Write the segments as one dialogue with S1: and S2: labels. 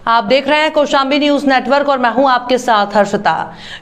S1: आप देख रहे हैं कौशाम्बी न्यूज नेटवर्क और मैं हूं आपके साथ हर्षिता।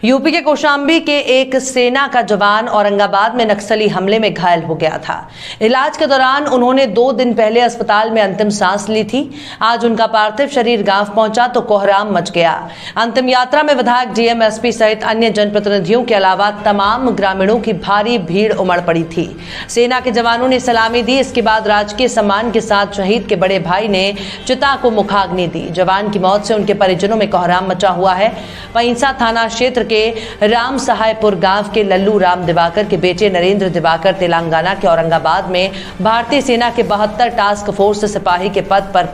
S1: यूपी के कौशाम्बी के एक सेना का जवान औरंगाबाद में नक्सली हमले में घायल हो गया था। इलाज के दौरान उन्होंने 2 दिन पहले अस्पताल में अंतिम सांस ली थी। आज उनका पार्थिव शरीर गांव पहुंचा तो कोहराम मच गया। अंतिम यात्रा में विधायक डीएम एसपी सहित अन्य जनप्रतिनिधियों के अलावा तमाम ग्रामीणों की भारी भीड़ उमड़ पड़ी थी। सेना के जवानों ने सलामी दी। इसके बाद राजकीय सम्मान के साथ शहीद के बड़े भाई ने चिता को मुखाग्नि दी। जवान की मौत से उनके परिजनों में कोहराम मचा हुआ है। पैंसा थाना क्षेत्र के राम सहायपुर गांव के लल्लू राम दिवाकर के बेटे नरेंद्र दिवाकर तेलंगाना के औरंगाबाद में भारतीय सेना के 72 टास्क फोर्स सिपाही के पद पर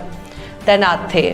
S1: तैनात थे।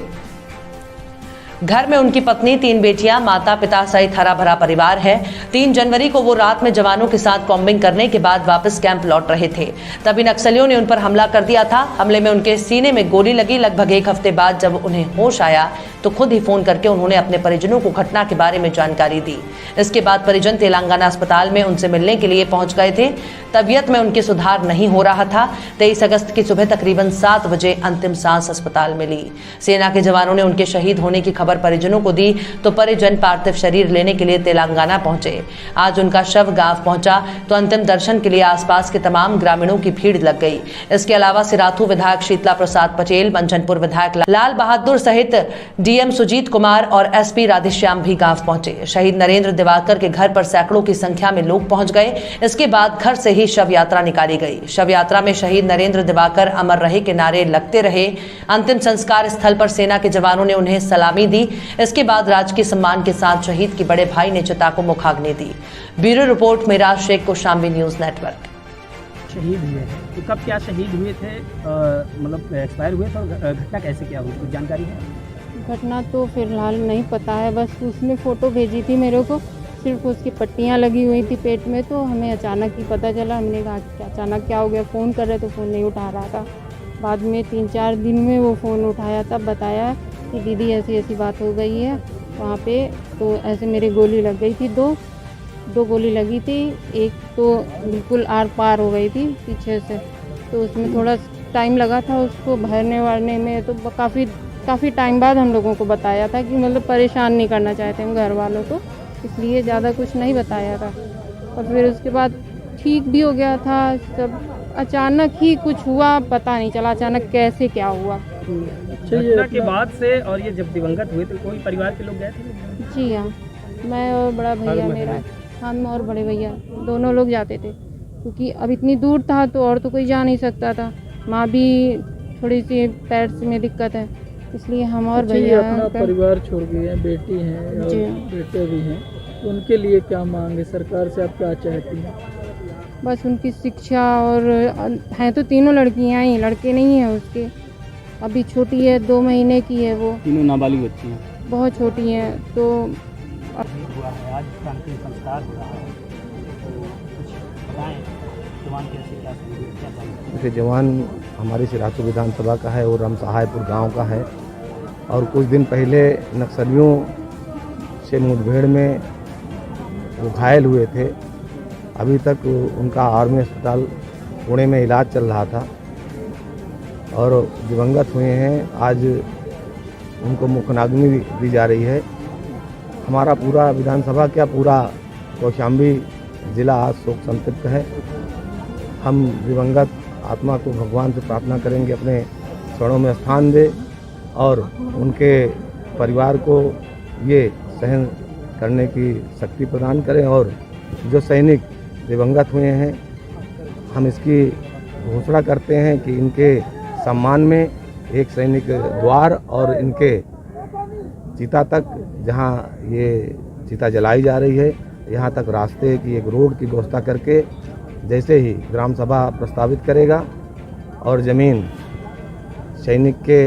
S1: घर में उनकी पत्नी, 3 बेटियां, माता पिता सहित हरा भरा परिवार है। 3 जनवरी को वो रात में जवानों के साथ कॉम्बिंग करने के बाद वापस कैंप लौट रहे थे। तभी नक्सलियों ने उन पर हमला कर दिया था। हमले में उनके सीने में गोली लगी। लगभग 1 हफ्ते बाद जब उन्हें होश आया तो खुद ही फोन करके उन्होंने अपने परिजनों को घटना के बारे में जानकारी दी। इसके बाद परिजन तेलंगाना अस्पताल में उनसे मिलने के लिए पहुंच गए थे। तबीयत में उनके सुधार नहीं हो रहा था। 23 अगस्त की सुबह तकरीबन 7 बजे अंतिम सांस अस्पताल में ली। सेना के जवानों ने उनके शहीद होने की खबर परिजनों को दी तो परिजन पार्थिव शरीर लेने के लिए तेलंगाना पहुंचे। आज उनका शव गांव पहुंचा तो अंतिम दर्शन के लिए आसपास के तमाम ग्रामीणों की भीड़ लग गई। इसके अलावा सिराथू विधायक शीतला प्रसाद पटेल, मंचनपुर विधायक लाल बहादुर सहित डीएम सुजीत कुमार और एसपी राधेश्याम भी गांव पहुंचे। शहीद नरेंद्र दिवाकर के घर पर सैकड़ों की संख्या में लोग पहुंच गए। इसके बाद घर से ही शव यात्रा निकाली गई। शव यात्रा में शहीद नरेंद्र दिवाकर अमर रहे के नारे लगते रहे। अंतिम संस्कार स्थल पर सेना के जवानों ने उन्हें सलामी दी। इसके बाद राजकीय सम्मान के साथ शहीद के बड़े भाई ने चिता को मुखाग्नि दी। Bureau report Meraj Shaikh, Kaushambi news network.
S2: शहीद हुए थे तो कब क्या शहीद हुए थे, मतलब एक्सपायर हुए थे और घटना कैसे क्या हुई, कुछ जानकारी है?
S3: घटना तो फिलहाल नहीं पता है, बस उसने फ़ोटो भेजी थी मेरे को, सिर्फ उसकी पट्टियाँ लगी हुई थी पेट में, तो हमें अचानक ही पता चला। हमने कहा कि अचानक क्या हो गया, फ़ोन कर रहे तो फ़ोन नहीं उठा रहा था। बाद में 3-4 दिन में वो फ़ोन उठाया, तब बताया कि दीदी ऐसी ऐसी बात हो गई है वहाँ पे। तो ऐसे मेरे गोली लग गई थी, दो गोली लगी थी। एक तो बिल्कुल आर पार हो गई थी पीछे से, तो उसमें थोड़ा टाइम लगा था उसको भरने वारने में। तो काफ़ी टाइम बाद हम लोगों को बताया था कि मतलब परेशान नहीं करना चाहते हम घर वालों को, इसलिए ज़्यादा कुछ नहीं बताया था। और फिर उसके बाद ठीक भी हो गया था सब। अचानक ही कुछ हुआ, पता नहीं चला अचानक कैसे क्या हुआ।
S2: घटना के बाद से और ये जब दिवंगत हुए तो कोई परिवार के लोग गए थे?
S3: जी हाँ, मैं और बड़ा भैया मेरा, हम और बड़े भैया दोनों लोग जाते थे, क्योंकि अब इतनी दूर था तो और तो कोई जा नहीं सकता था। माँ भी थोड़ी सी पैर में दिक्कत है, इसलिए हम और भैया
S4: अपना परिवार छोड़ गए हैं, बेटी हैं और बेटे भी हैं, तो उनके लिए क्या मांग है सरकार से, आप क्या चाहती हैं?
S3: बस उनकी शिक्षा, और हैं तो तीनों लड़कियां ही, लड़के नहीं हैं उसके। अभी छोटी है, 2 महीने की है वो,
S2: तीनों नाबालिग बच्ची हैं,
S3: बहुत छोटी हैं। तो
S2: हुआ है आज अंतिम संस्कार हो रहा है, तो कुछ बताएं जवान कैसे क्या
S5: जवान हमारी सिराथू विधानसभा का है और राम सहायपुर गांव का है। और कुछ दिन पहले नक्सलियों से मुठभेड़ में वो घायल हुए थे। अभी तक उनका आर्मी अस्पताल पुणे में इलाज चल रहा था और दिवंगत हुए हैं। आज उनको मुखाग्नि दी जा रही है। हमारा पूरा विधानसभा क्या पूरा कौशाम्बी जिला आज शोक संतप्त है। हम दिवंगत आत्मा को भगवान से प्रार्थना करेंगे अपने चरणों में स्थान दे और उनके परिवार को ये सहन करने की शक्ति प्रदान करें। और जो सैनिक दिवंगत हुए हैं, हम इसकी घोषणा करते हैं कि इनके सम्मान में एक सैनिक द्वार और इनके चिता तक, जहां ये चिता जलाई जा रही है, यहां तक रास्ते की एक रोड की व्यवस्था करके जैसे ही ग्राम सभा प्रस्तावित करेगा और ज़मीन सैनिक के